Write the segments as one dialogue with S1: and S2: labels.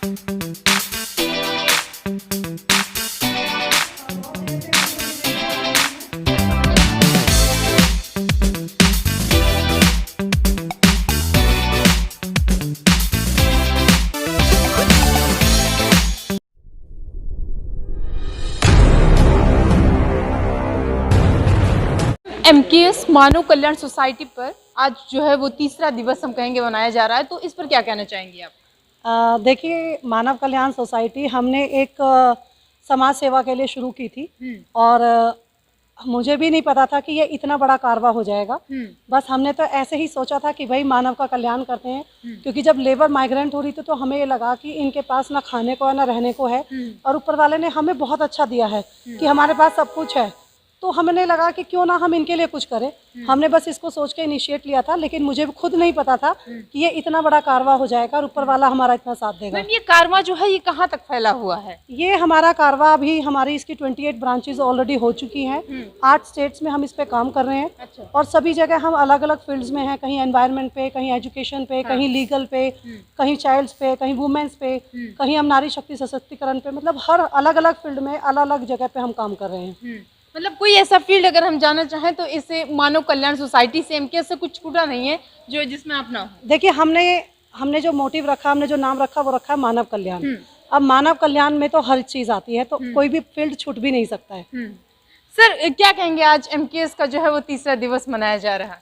S1: MKS मानव कल्याण society पर आज जो है वो तीसरा दिवस हम कहेंगे मनाया जा रहा है, तो इस पर क्या कहना चाहेंगी आप?
S2: देखिए, मानव कल्याण सोसाइटी हमने एक समाज सेवा के लिए शुरू की थी और मुझे भी नहीं पता था कि ये इतना बड़ा कारवा हो जाएगा। बस हमने तो ऐसे ही सोचा था कि भाई मानव का कल्याण करते हैं, क्योंकि जब लेबर माइग्रेंट हो रही थी तो हमें ये लगा कि इनके पास ना खाने को है ना रहने को है, और ऊपर वाले ने हमें बहुत अच्छा दिया है कि हमारे पास सब कुछ है, तो हमने लगा कि क्यों ना हम इनके लिए कुछ करें। हमने बस इसको सोच के इनिशिएट लिया था, लेकिन मुझे खुद नहीं पता था कि ये इतना बड़ा कारवा हो जाएगा और ऊपर वाला हमारा इतना साथ देगा।
S1: मैम, ये कारवा जो है ये कहाँ तक फैला हुआ है?
S2: ये हमारा कारवा अभी हमारी इसकी 28 ब्रांचेज ऑलरेडी हो चुकी हैं। 8 स्टेट्स में हम इस पे काम कर रहे हैं।
S1: अच्छा।
S2: और सभी जगह हम अलग अलग फील्ड्स में हैं, कहीं एनवायरनमेंट पे, कहीं एजुकेशन पे, कहीं लीगल पे, कहीं चाइल्ड्स पे, कहीं वुमेन्स पे, कहीं हम नारी शक्ति सशक्तिकरण पे, मतलब हर अलग अलग फील्ड में अलग अलग जगह पे हम काम कर रहे हैं।
S1: मतलब कोई ऐसा फील्ड अगर हम जाना चाहें तो इसे मानव कल्याण सोसाइटी से एमकेएस से कुछ छूटा नहीं है जो जिसमें आप ना हो?
S2: देखिए, हमने जो मोटिव रखा, हमने जो नाम रखा वो रखा है मानव कल्याण। अब मानव कल्याण में तो हर चीज आती है, तो कोई भी फील्ड छूट भी नहीं सकता है।
S1: सर, क्या कहेंगे, आज एमकेएस का जो है वो तीसरा दिवस मनाया जा रहा है?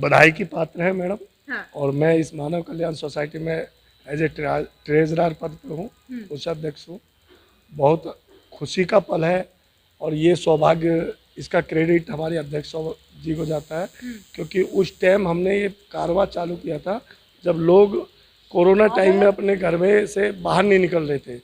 S3: बधाई की पात्र है मैडम।
S1: हाँ।
S3: और मैं इस मानव कल्याण सोसाइटी में एज ए ट्रेजरर पद पे हूँ, कोषाध्यक्ष हूँ। बहुत खुशी का पल है और ये सौभाग्य, इसका क्रेडिट हमारे अध्यक्ष जी को जाता है, क्योंकि उस टाइम हमने ये कारवा चालू किया था जब लोग कोरोना टाइम में अपने घर में से बाहर नहीं निकल रहे थे।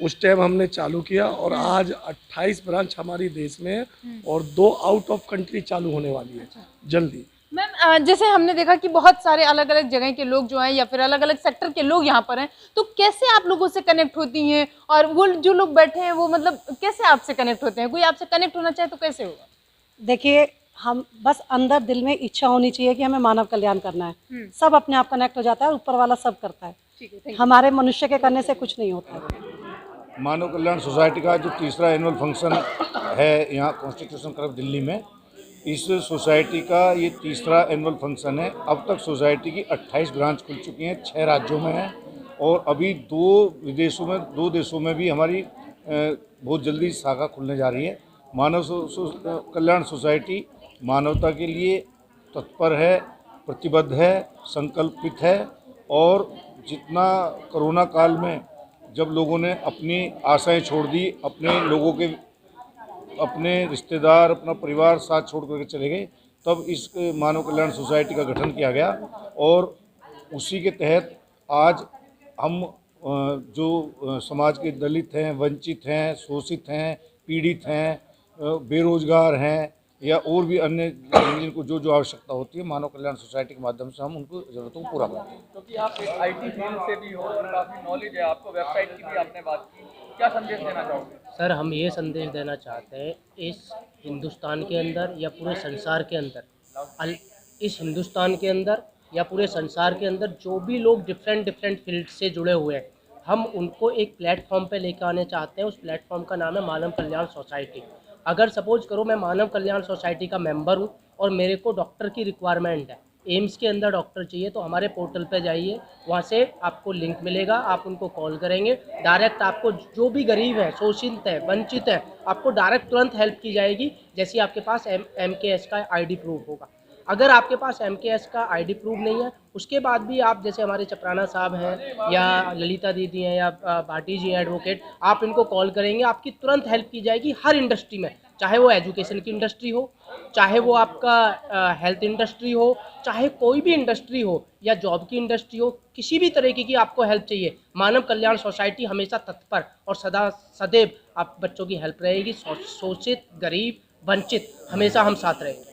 S3: उस टाइम हमने चालू किया और आज 28 ब्रांच हमारी देश में है और 2 आउट ऑफ कंट्री चालू होने वाली है जल्दी।
S1: मैम, जैसे हमने देखा कि बहुत सारे अलग अलग जगह के लोग जो हैं या फिर अलग अलग सेक्टर के लोग यहाँ पर हैं, तो कैसे आप लोगों से कनेक्ट होती हैं? और वो जो लोग बैठे हैं वो मतलब कैसे आपसे कनेक्ट होते हैं? कोई आपसे कनेक्ट होना चाहे तो कैसे होगा?
S2: देखिए, हम बस अंदर दिल में इच्छा होनी चाहिए कि हमें मानव कल्याण करना है, सब अपने आप कनेक्ट हो जाता है, ऊपर वाला सब करता है।
S1: ठीक है,
S2: हमारे मनुष्य के करने से कुछ नहीं होता है।
S4: मानव कल्याण सोसाइटी का जो तीसरा एनुअल फंक्शन है यहाँ कॉन्स्टिट्यूशन क्लब दिल्ली में, इस सोसाइटी का ये तीसरा एनुअल फंक्शन है। अब तक सोसाइटी की 28 ब्रांच खुल चुकी हैं, 6 राज्यों में हैं और अभी 2 देशों में भी हमारी बहुत जल्दी शाखा खुलने जा रही है। मानव कल्याण सोसाइटी मानवता के लिए तत्पर है, प्रतिबद्ध है, संकल्पित है और जितना कोरोना काल में जब लोगों ने अपनी आशाएं छोड़ दी, अपने रिश्तेदार, अपना परिवार साथ छोड़ करके चले गए, तब इस मानव कल्याण सोसाइटी का गठन किया गया और उसी के तहत आज हम जो समाज के दलित हैं, वंचित हैं, शोषित हैं, पीड़ित हैं, बेरोजगार हैं या और भी अन्य जिनको जो आवश्यकता होती है, मानव कल्याण सोसाइटी के माध्यम से हम उनको ज़रूरतों को पूरा करते हैं।
S5: क्योंकि आप एक आईटी फील्ड से भी हो और काफ़ी नॉलेज है आपको, वेबसाइट की भी आपने बात की, क्या संदेश देना चाहोगे?
S6: सर, हम ये संदेश देना चाहते हैं इस हिंदुस्तान के अंदर या पूरे संसार के अंदर, इस हिंदुस्तान के अंदर या पूरे संसार के अंदर जो भी लोग डिफरेंट फील्ड से जुड़े हुए हैं, हम उनको एक प्लेटफॉर्म पे लेकर आने चाहते हैं। उस प्लेटफॉर्म का नाम है मानव कल्याण सोसाइटी। अगर सपोज करो मैं मानव कल्याण सोसाइटी का मेंबर हूँ और मेरे को डॉक्टर की रिक्वायरमेंट है, एम्स के अंदर डॉक्टर चाहिए, तो हमारे पोर्टल पे जाइए, वहाँ से आपको लिंक मिलेगा, आप उनको कॉल करेंगे, डायरेक्ट आपको जो भी गरीब है, शोषित है, वंचित है, आपको डायरेक्ट तुरंत हेल्प की जाएगी। जैसे आपके पास एमकेएस का आईडी प्रूफ होगा। अगर आपके पास एमकेएस का आईडी प्रूफ नहीं है, उसके बाद भी आप, जैसे हमारे चपराना साहब हैं या ललिता दीदी हैं या भाटी जी हैं एडवोकेट, आप इनको कॉल करेंगे, आपकी तुरंत हेल्प की जाएगी हर इंडस्ट्री में, चाहे वो एजुकेशन की इंडस्ट्री हो, चाहे वो आपका हेल्थ इंडस्ट्री हो, चाहे कोई भी इंडस्ट्री हो या जॉब की इंडस्ट्री हो, किसी भी तरीके की आपको हेल्प चाहिए, मानव कल्याण सोसाइटी हमेशा तत्पर और सदैव आप बच्चों की हेल्प रहेगी। शोषित, गरीब, वंचित, हमेशा हम साथ रहेंगे।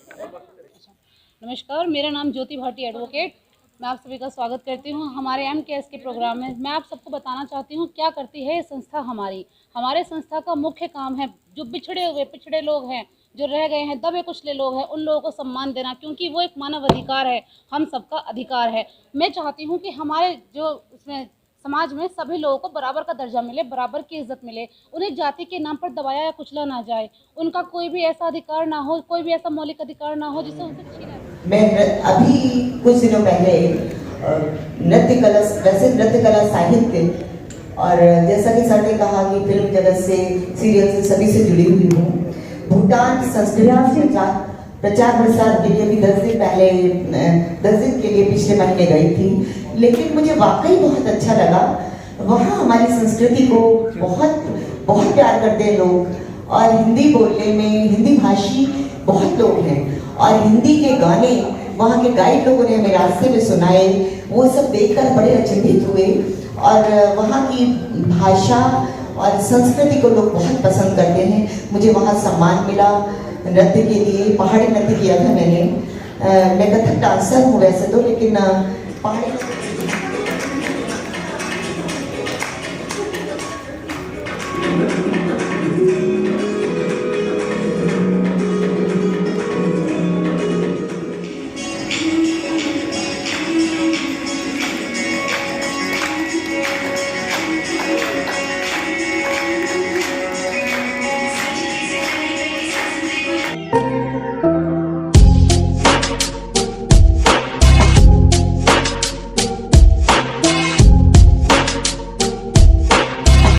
S7: नमस्कार, मेरा नाम ज्योति भाटी एडवोकेट। मैं आप सभी का स्वागत करती हूँ हमारे एमकेएस के प्रोग्राम में। मैं आप सबको बताना चाहती हूँ क्या करती है ये संस्था हमारे संस्था का मुख्य काम है जो पिछड़े लोग हैं, जो रह गए हैं, दबे कुचले लोग हैं, उन लोगों को सम्मान देना, क्योंकि वो एक मानव अधिकार है, हम सबका अधिकार है। मैं चाहती हूँ कि हमारे जो इसमें समाज में सभी लोगों को बराबर का दर्जा मिले, बराबर की इज्जत मिले, उन्हें जाति के नाम पर दबाया या कुचला ना जाए, उनका कोई भी ऐसा अधिकार ना हो, कोई भी ऐसा मौलिक अधिकार ना हो जिससे उनसे छीना जाए।
S8: मैं अभी कुछ दिनों पहले नृत्य कला, वैसे नृत्य कला साहित्य और जैसा कि सर ने कहा कि फिल्म जगत से, सीरियल से, सभी से जुड़ी हुई हूँ। भूटान संस्कृति प्रचार प्रसार के लिए भी 10 दिन पहले 10 दिन के लिए पिछले महीने गई थी, लेकिन मुझे वाकई बहुत अच्छा लगा। वहाँ हमारी संस्कृति को बहुत प्यार करते हैं लोग और हिंदी बोलने में हिंदी भाषी बहुत लोग हैं और हिंदी के गाने वहाँ के गाइड लोगों ने हमें रास्ते में सुनाए, वो सब देखकर बड़े अचंभित हुए और वहाँ की भाषा और संस्कृति को लोग बहुत पसंद करते हैं। मुझे वहाँ सम्मान मिला नृत्य के लिए, पहाड़ी नृत्य किया था मैंने। मैं कथक डांसर हूँ वैसे तो, लेकिन पहाड़ी